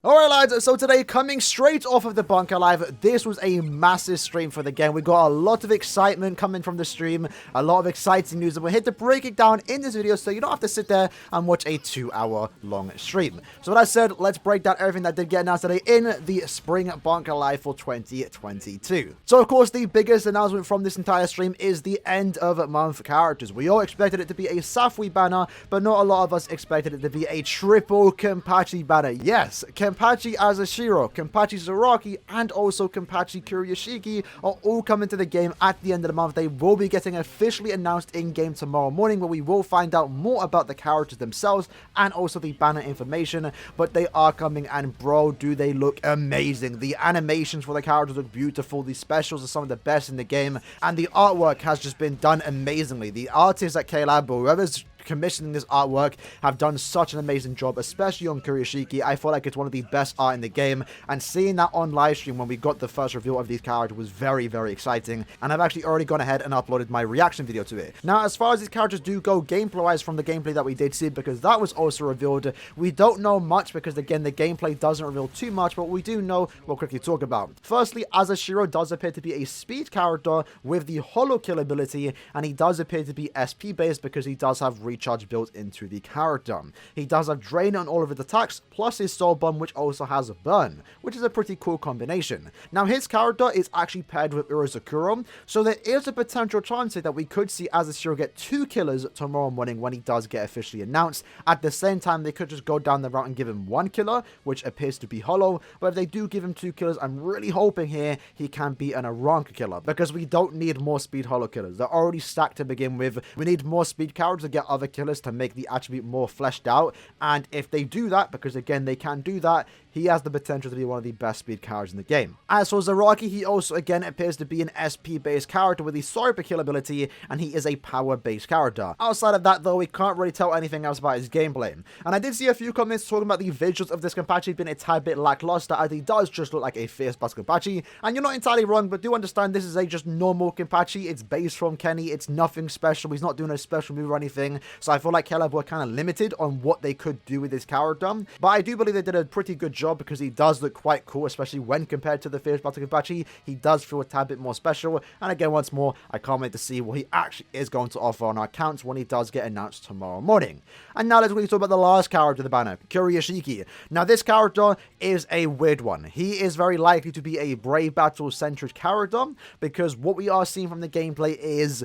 Alright lads, so today, coming straight off of the BANKAI Live, this was a massive stream for the game. We got a lot of excitement coming from the stream, a lot of exciting news, and we're here to break it down in this video so you don't have to sit there and watch a 2-hour long stream. So with that said, let's break down everything that did get announced today in the Spring BANKAI Live for 2022. So of course, the biggest announcement from this entire stream is the end of month characters. We all expected it to be a Safui banner, but not a lot of us expected it to be a triple Kenpachi banner. Yes, Kenpachi Aaroniero, Kenpachi Zaraki, and also Kenpachi Kuryoshiki are all coming to the game at the end of the month. They will be getting officially announced in-game tomorrow morning, where we will find out more about the characters themselves and also the banner information, but they are coming, and bro, do they look amazing. The animations for the characters look beautiful, the specials are some of the best in the game, and the artwork has just been done amazingly. The artists at K-Lab, or whoever's commissioning this artwork, have done such an amazing job, especially on Kuryoshiki. I feel like it's one of the best art in the game, and seeing that on live stream when we got the first reveal of these characters was very, very exciting, and I've actually already gone ahead and uploaded my reaction video to it. Now, as far as these characters do go gameplay-wise from the gameplay that we did see, because that was also revealed, we don't know much because, again, the gameplay doesn't reveal too much, but we do know we'll quickly talk about. Firstly, Aaroniero does appear to be a speed character with the Holo Kill ability, and he does appear to be SP based because he does have recharge built into the character. He does have drain on all of his attacks, plus his soul bomb, which also has a burn, which is a pretty cool combination. Now, his character is actually paired with Urozakuro, so there is a potential chance that we could see Aaroniero get 2 killers tomorrow morning when he does get officially announced. At the same time, they could just go down the route and give him 1 killer, which appears to be Holo, but if they do give him 2 killers, I'm really hoping here he can be an Aranka killer, because we don't need more speed Holo killers. They're already stacked to begin with. We need more speed characters to get other killers to make the attribute more fleshed out, and if they do that, because again they can do that, he has the potential to be one of the best speed characters in the game. As for Zaraki, he also again appears to be an SP based character with the Super Kill ability, and he is a power based character. Outside of that though, we can't really tell anything else about his gameplay, and I did see a few comments talking about the visuals of this Kenpachi being a tad bit lackluster, as he does just look like a fierce boss Kenpachi, and you're not entirely wrong, but do understand this is a just normal Kenpachi. It's based from Kenny, it's nothing special, he's not doing a special move or anything, so I feel like Caleb were kind of limited on what they could do with this character, but I do believe they did a pretty good job because he does look quite cool, especially when compared to the Fierce Battle Kenpachi. He does feel a tad bit more special, and again, once more, I can't wait to see what he actually is going to offer on our accounts when he does get announced tomorrow morning. And now let's really talk about the last character of the banner, Kuryoshiki. Now, this character is a weird one. He is very likely to be a Brave Battle centric character, because what we are seeing from the gameplay is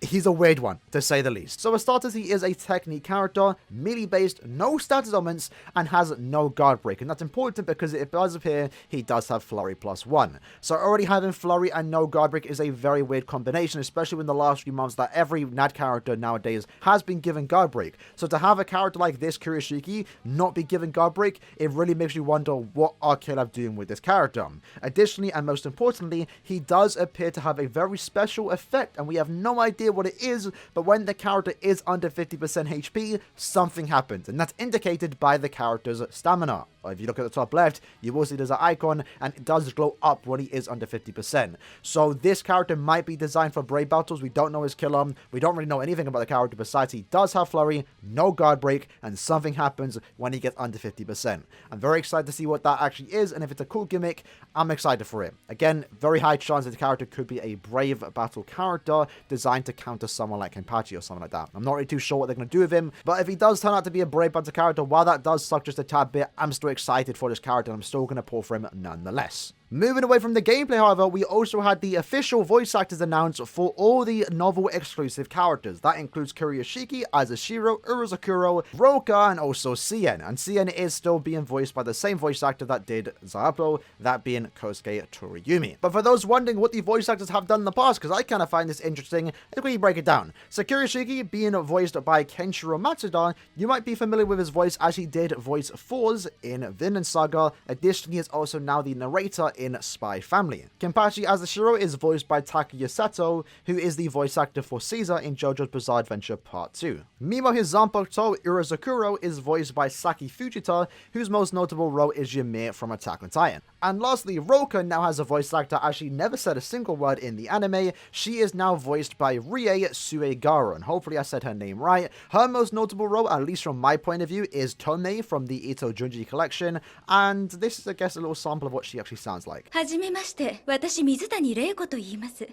he's a weird one, to say the least. So for starters, he is a technique character, melee based, no status elements, and has no guard break. And that's important because it does appear he does have flurry +1. So already having flurry and no guard break is a very weird combination, especially in the last few months that every NAD character nowadays has been given guard break. So to have a character like this, Kuryoshiki, not be given guard break, it really makes you wonder what are K-Lab doing with this character. Additionally, and most importantly, he does appear to have a very special effect, and we have no idea what it is, but when the character is under 50% HP, something happens, and that's indicated by the character's stamina. If you look at the top left, you will see there's an icon, and it does glow up when he is under 50%. So this character might be designed for Brave Battles. We don't know his killer. We don't really know anything about the character besides he does have flurry, no guard break, and something happens when he gets under 50%. I'm very excited to see what that actually is, and if it's a cool gimmick, I'm excited for it. Again, very high chance that the character could be a Brave Battle character designed to counter someone like Kenpachi or something like that. I'm not really too sure what they're going to do with him, but if he does turn out to be a Brave Battle character, while that does suck just a tad bit, I'm still excited for this character, and I'm still going to pull for him nonetheless. Moving away from the gameplay, however, we also had the official voice actors announced for all the novel exclusive characters. That includes Kuryoshiki, Aaroniero, Urozakuro, Roka, and also Cien. And Cien is still being voiced by the same voice actor that did Zaapo, that being Kosuke Toriumi. But for those wondering what the voice actors have done in the past, because I kind of find this interesting, let's quickly break it down. So Kuryoshiki being voiced by Kenshiro Matsuda, you might be familiar with his voice as he did voice Fours in Vinland Saga. Additionally, he is also now the narrator in Spy Family. Kenpachi as the Shiro is voiced by Takuya Sato, who is the voice actor for Caesar in JoJo's Bizarre Adventure Part 2. Meanwhile, his Zanpakuto, Urozakuro, is voiced by Saki Fujita, whose most notable role is Ymir from Attack on Titan. And lastly, Roka now has a voice actor as she never said a single word in the anime. She is now voiced by Rie Suegara, and hopefully I said her name right. Her most notable role, at least from my point of view, is Tomei from the Ito Junji collection, and this is, I guess, a little sample of what she actually sounds like. はじめまして、私水谷玲子と言います。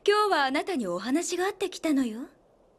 今日はあなたにお話があってきたのよ。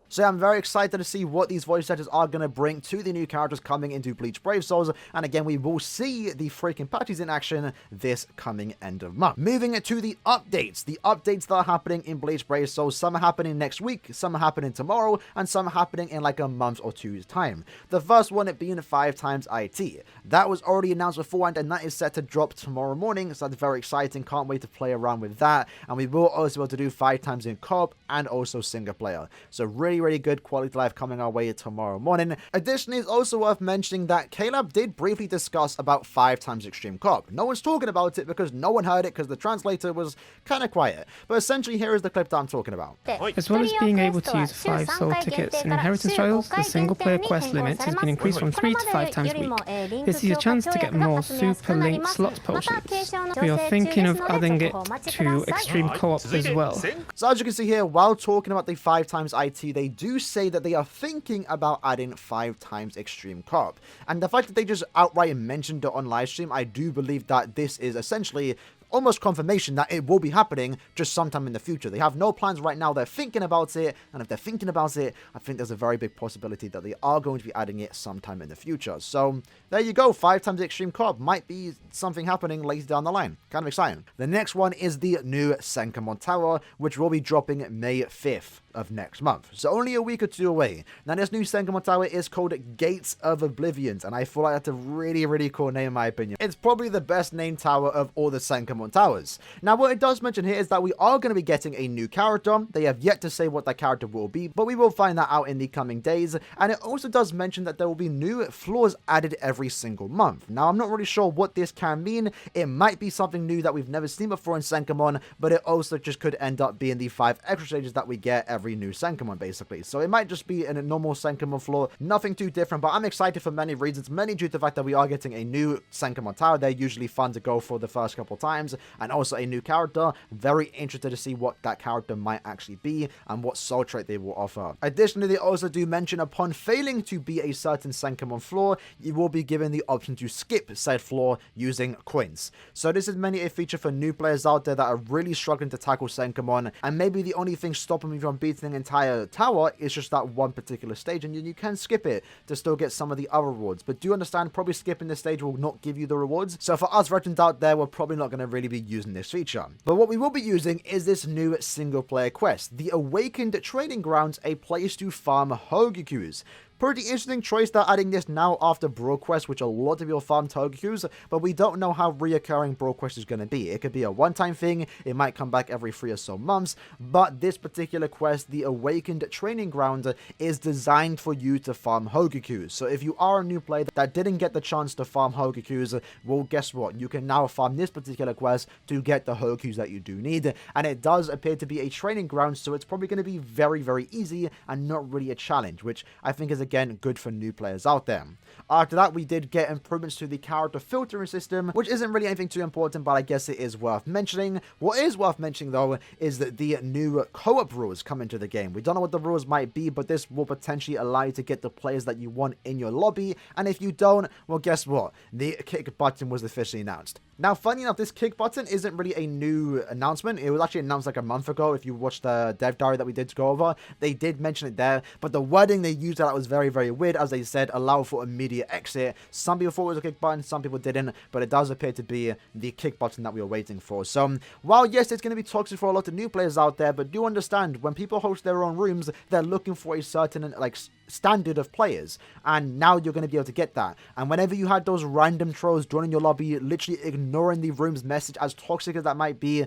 So yeah, I'm very excited to see what these voice actors are going to bring to the new characters coming into Bleach Brave Souls, and again, we will see the freaking patches in action this coming end of month. Moving to the updates that are happening in Bleach Brave Souls, some are happening next week, some are happening tomorrow, and some are happening in like a month or two's time. The first one, it being 5 times IT. That was already announced beforehand, and that is set to drop tomorrow morning, so that's very exciting. Can't wait to play around with that, and we will also be able to do 5 times in co-op and also single player. So really good quality of life coming our way tomorrow morning. Additionally, it's also worth mentioning that Caleb did briefly discuss about 5 times extreme co-op. No one's talking about it because no one heard it because the translator was kind of quiet. But essentially, here is the clip that I'm talking about. As well as being able to use 5 soul tickets in inheritance trials, the single player quest limit has been increased from 3 to 5 times a week. This is your chance to get more Super Link slot potions. We are thinking of adding it to extreme co-op as well. So as you can see here, while talking about the 5 times IT, they do say that they are thinking about adding 5 times extreme co-op. And the fact that they just outright mentioned it on live stream, I do believe that this is essentially almost confirmation that it will be happening just sometime in the future. They have no plans right now, they're thinking about it, and if they're thinking about it, I think there's a very big possibility that they are going to be adding it sometime in the future. So there you go, 5 times extreme co-op might be something happening later down the line. Kind of exciting. The next one is the new Senkamon Tower, which will be dropping May 5th of next month. So only a week or 2 away. Now this new Senkamon Tower is called Gates of Oblivions, and I feel like that's a really cool name in my opinion. It's probably the best named tower of all the Senkamon Towers. Now what it does mention here is that we are going to be getting a new character. They have yet to say what that character will be, but we will find that out in the coming days. And it also does mention that there will be new floors added every single month. Now I'm not really sure what this can mean. It might be something new that we've never seen before in Senkamon, but it also just could end up being the 5 extra stages that we get every new Senkamon basically. So it might just be in a normal Senkamon floor, nothing too different, but I'm excited for many reasons, many due to the fact that we are getting a new Senkamon Tower. They're usually fun to go for the first couple times, and also a new character. Very interested to see what that character might actually be and what soul trait they will offer. Additionally, they also do mention upon failing to be a certain Senkamon floor, you will be given the option to skip said floor using coins. So this is mainly a feature for new players out there that are really struggling to tackle Senkamon, and maybe the only thing stopping me from beating an entire tower is just that one particular stage, and you can skip it to still get some of the other rewards. But do understand, probably skipping this stage will not give you the rewards. So for us veterans out there, we're probably not going to really be using this feature. But what we will be using is this new single player quest, the Awakened Training Grounds, a place to farm Hogokus. Pretty interesting choice they're adding this now after Brawl Quest, which a lot of you farmed Hogokus, but we don't know how reoccurring Brawl Quest is going to be. It could be a one-time thing, it might come back every 3 or so months, but this particular quest, the Awakened Training Ground, is designed for you to farm Hogokus. So if you are a new player that didn't get the chance to farm Hogokus, well, guess what? You can now farm this particular quest to get the Hogokus that you do need, and it does appear to be a training ground, so it's probably going to be very easy and not really a challenge, which I think is again good for new players out there. After that, we did get improvements to the character filtering system, which isn't really anything too important, but I guess it is worth mentioning. What is worth mentioning though is that the new co-op rules come into the game. We don't know what the rules might be, but this will potentially allow you to get the players that you want in your lobby, and if you don't, well, guess what? The kick button was officially announced. Now, funny enough, this kick button isn't really a new announcement. It was actually announced like a month ago. If you watched the dev diary that we did go over, they did mention it there, but the wording they used that was very weird. As they said, allow for immediate exit. Some people thought it was a kick button, some people didn't, but it does appear to be the kick button that we were waiting for. So, while yes, it's going to be toxic for a lot of new players out there, but do understand, when people host their own rooms, they're looking for a certain, like, standard of players, and now you're going to be able to get that. And whenever you had those random trolls joining your lobby, literally ignoring the room's message, as toxic as that might be,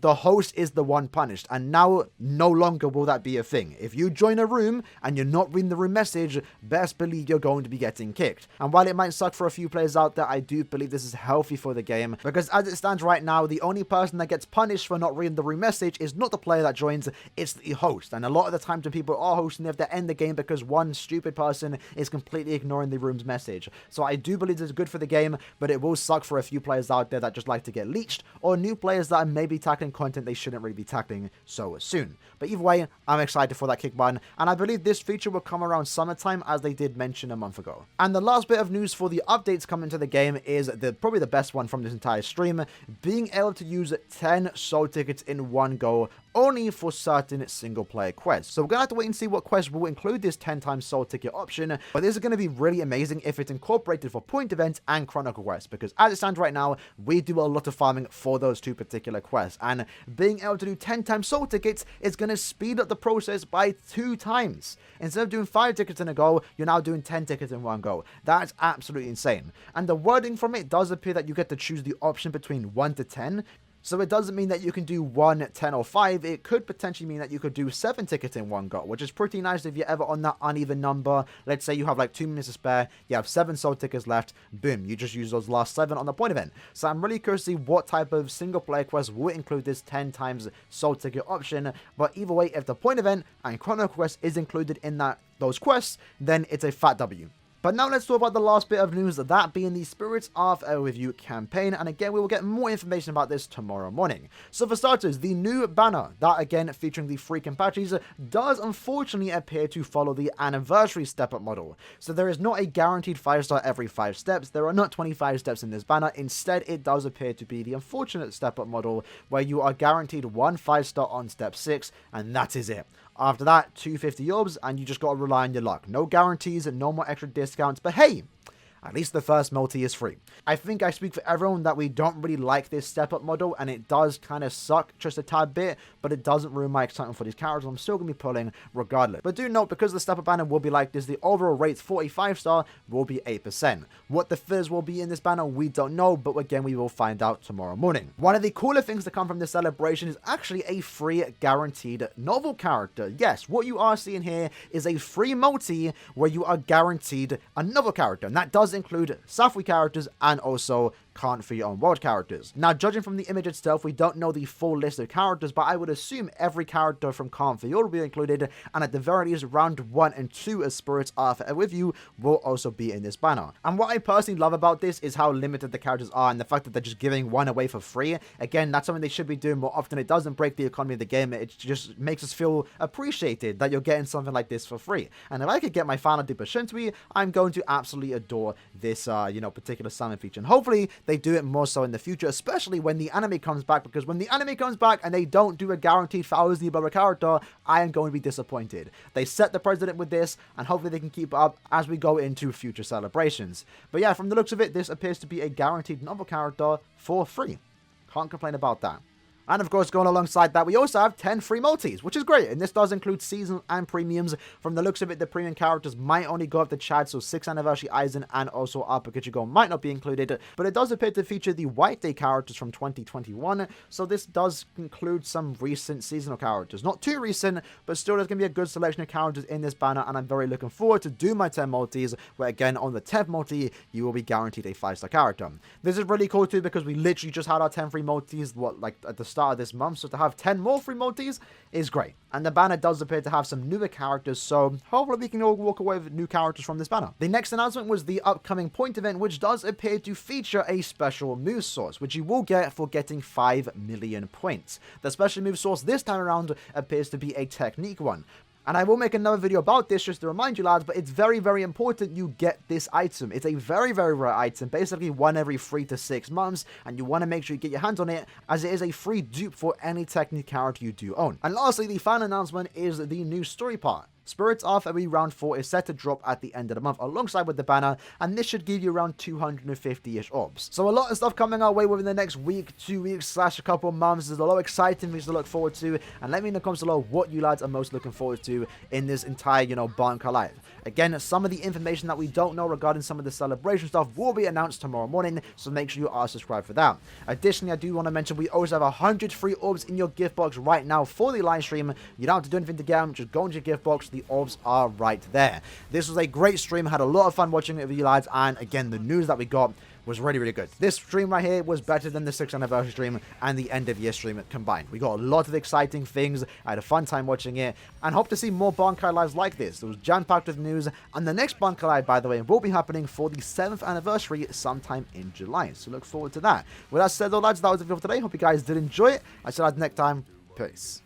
the host is the one punished. And now, no longer will that be a thing. If you join a room and you're not reading the room message, best believe you're going to be getting kicked. And while it might suck for a few players out there, I do believe this is healthy for the game, because as it stands right now, the only person that gets punished for not reading the room message is not the player that joins, it's the host. And a lot of the times when people are hosting, they have to end the game because one stupid person is completely ignoring the room's message. So I do believe this is good for the game, but it will suck for a few players out there that just like to get leached, or new players that are maybe tackling content they shouldn't really be tackling so soon. But either way, I'm excited for that kick button, and I believe this feature will come around summertime, as they did mention a month ago. And the last bit of news for the updates coming to the game is probably the best one from this entire stream, being able to use 10 soul tickets in one go, only for certain single player quests. So we're gonna have to wait and see what quests will include this 10 times soul ticket option, but this is gonna be really amazing if it's incorporated for point events and chronicle quests, because as it stands right now, we do a lot of farming for those two particular quests, and being able to do 10 times soul tickets is gonna speed up the process by 2 times. Instead of doing 5 tickets in a go, you're now doing 10 tickets in one go. That's absolutely insane. And the wording from it does appear that you get to choose the option between 1 to 10. So it doesn't mean that you can do 1, 10, or 5. It could potentially mean that you could do 7 tickets in one go, which is pretty nice if you're ever on that uneven number. Let's say you have like 2 minutes to spare, you have 7 soul tickets left, boom, you just use those last 7 on the point event. So I'm really curious to see what type of single player quest will include this 10 times soul ticket option. But either way, if the point event and chronicle quest is included in those quests, then it's a fat W. But now let's talk about the last bit of news, that being the Spirits of Overview campaign, and again we will get more information about this tomorrow morning. So for starters, the new banner, that again featuring the freaking patches, does unfortunately appear to follow the anniversary step-up model. So there is not a guaranteed 5-star every 5 steps, there are not 25 steps in this banner, instead it does appear to be the unfortunate step-up model, where you are guaranteed 1 5-star on step 6, and that is it. After that, 250 orbs, and you just gotta rely on your luck. No guarantees and no more extra discounts, but hey, at least the first multi is free. I think I speak for everyone that we don't really like this step-up model, and it does kind of suck just a tad bit, but it doesn't ruin my excitement for these characters. I'm still going to be pulling regardless. But do note, because the step-up banner will be like this, the overall rate 45-star will be 8%. What the fizz will be in this banner, we don't know, but again, we will find out tomorrow morning. One of the cooler things to come from this celebration is actually a free guaranteed novel character. Yes, what you are seeing here is a free multi where you are guaranteed a novel character, and that does include Safwi characters and also Can't For Your Own World characters. Now, judging from the image itself, we don't know the full list of characters, but I would assume every character from Can't For Your will be included, and at the very least, round 1 and 2 as Spirits Are With You will also be in this banner. And what I personally love about this is how limited the characters are, and the fact that they're just giving one away for free. Again, that's something they should be doing more often. It doesn't break the economy of the game, it just makes us feel appreciated that you're getting something like this for free. And if I could get my final Duper Shintui, I'm going to absolutely adore this particular summon feature, and hopefully they do it more so in the future, especially when the anime comes back, because when the anime comes back and they don't do a guaranteed 1,000 above a character, I am going to be disappointed. They set the precedent with this, and hopefully they can keep it up as we go into future celebrations. But yeah, from the looks of it, this appears to be a guaranteed novel character for free. Can't complain about that. And of course, going alongside that, we also have 10 free multis, which is great. And this does include season and premiums. From the looks of it, the premium characters might only go up to Chad, so 6th Anniversary Aizen and also Alpha Kichigo might not be included. But it does appear to feature the White Day characters from 2021. So this does include some recent seasonal characters. Not too recent, but still there's going to be a good selection of characters in this banner. And I'm very looking forward to do my 10 multis, where again, on the 10th multi, you will be guaranteed a 5-star character. This is really cool too, because we literally just had our 10 free multis, at the start of this month, so to have 10 more free multis is great. And the banner does appear to have some newer characters, so hopefully we can all walk away with new characters from this banner. The next announcement was the upcoming point event, which does appear to feature a special move source, which you will get for getting 5 million points. The special move source this time around appears to be a technique one. And I will make another video about this just to remind you lads, but it's very, very important you get this item. It's a very, very rare item, basically one every 3 to 6 months, and you want to make sure you get your hands on it, as it is a free dupe for any technique character you do own. And lastly, the final announcement is the new story part. Spirits of February Round 4 is set to drop at the end of the month alongside with the banner, and this should give you around 250-ish orbs. So a lot of stuff coming our way within the next week, 2 weeks / a couple of months. There's a lot of exciting things to look forward to, and let me know in the comments below what you lads are most looking forward to in this entire, BANKAI Live. Again, some of the information that we don't know regarding some of the celebration stuff will be announced tomorrow morning, so make sure you are subscribed for that. Additionally, I do want to mention we also have 100 free orbs in your gift box right now for the live stream. You don't have to do anything to get them, just go into your gift box, the orbs are right there. This was a great stream, had a lot of fun watching it with you lads, and again, the news that we got was really, really good. This stream right here was better than the 6th anniversary stream and the end of year stream combined. We got a lot of exciting things. I had a fun time watching it and hope to see more BANKAI Lives like this. It was jam-packed with news, and the next BANKAI Live, by the way, will be happening for the 7th anniversary sometime in July. So look forward to that. With that said though, lads, that was the video for today. Hope you guys did enjoy it. I shall add next time. Peace.